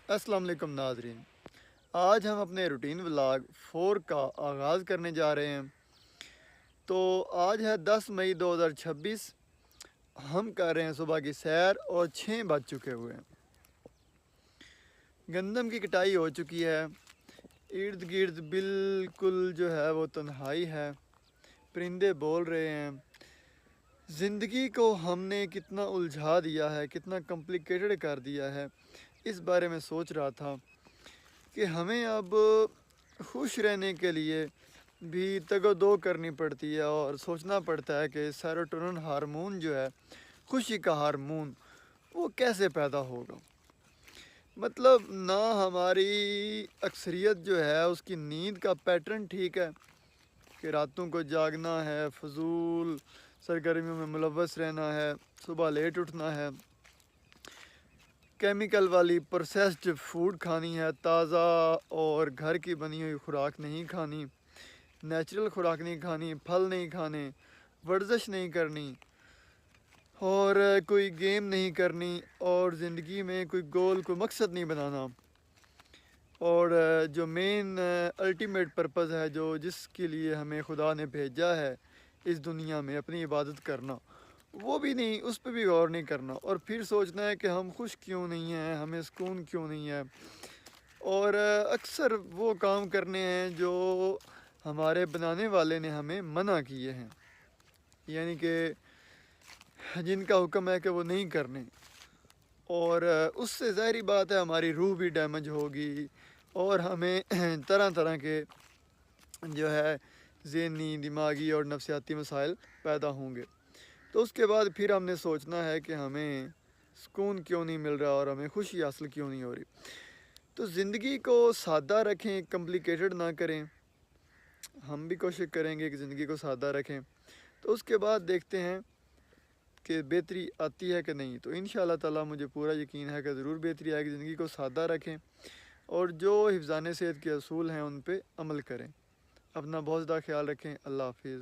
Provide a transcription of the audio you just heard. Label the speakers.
Speaker 1: السلام علیکم ناظرین، آج ہم اپنے روٹین ولاگ 4 کا آغاز کرنے جا رہے ہیں۔ تو آج ہے 10 مئی 2026۔ ہم کر رہے ہیں صبح کی سیر اور 6 بج چکے ہوئے ہیں۔ گندم کی کٹائی ہو چکی ہے، ارد گرد بالکل جو ہے وہ تنہائی ہے، پرندے بول رہے ہیں۔ زندگی کو ہم نے کتنا الجھا دیا ہے، کتنا کمپلیکیٹڈ کر دیا ہے، اس بارے میں سوچ رہا تھا کہ ہمیں اب خوش رہنے کے لیے بھی تگ و دو کرنی پڑتی ہے اور سوچنا پڑتا ہے کہ سیروٹونن ہارمون جو ہے، خوشی کا ہارمون، وہ کیسے پیدا ہوگا۔ مطلب نہ ہماری اکثریت جو ہے اس کی نیند کا پیٹرن ٹھیک ہے کہ راتوں کو جاگنا ہے، فضول سرگرمیوں میں ملوث رہنا ہے، صبح لیٹ اٹھنا ہے، کیمیکل والی پروسیسڈ فوڈ کھانی ہے، تازہ اور گھر کی بنی ہوئی خوراک نہیں کھانی، نیچرل خوراک نہیں کھانی، پھل نہیں کھانے، ورزش نہیں کرنی اور کوئی گیم نہیں کرنی، اور زندگی میں کوئی گول، کوئی مقصد نہیں بنانا، اور جو مین الٹیمیٹ پرپز ہے، جو جس کے لیے ہمیں خدا نے بھیجا ہے اس دنیا میں، اپنی عبادت کرنا، وہ بھی نہیں، اس پہ بھی غور نہیں کرنا، اور پھر سوچنا ہے کہ ہم خوش کیوں نہیں ہیں، ہمیں سکون کیوں نہیں ہے، اور اکثر وہ کام کرنے ہیں جو ہمارے بنانے والے نے ہمیں منع کیے ہیں، یعنی کہ جن کا حکم ہے کہ وہ نہیں کرنے، اور اس سے ظاہری بات ہے ہماری روح بھی ڈیمیج ہوگی اور ہمیں طرح طرح کے جو ہے ذہنی، دماغی اور نفسیاتی مسائل پیدا ہوں گے۔ تو اس کے بعد پھر ہم نے سوچنا ہے کہ ہمیں سکون کیوں نہیں مل رہا اور ہمیں خوشی حاصل کیوں نہیں ہو رہی۔ تو زندگی کو سادہ رکھیں، کمپلیکیٹڈ نہ کریں۔ ہم بھی کوشش کریں گے کہ زندگی کو سادہ رکھیں، تو اس کے بعد دیکھتے ہیں کہ بہتری آتی ہے کہ نہیں۔ تو انشاءاللہ تعالی مجھے پورا یقین ہے کہ ضرور بہتری آئے گی۔ زندگی کو سادہ رکھیں اور جو حفظان صحت کے اصول ہیں ان پہ عمل کریں۔ اپنا بہت زیادہ خیال رکھیں۔ اللہ حافظ۔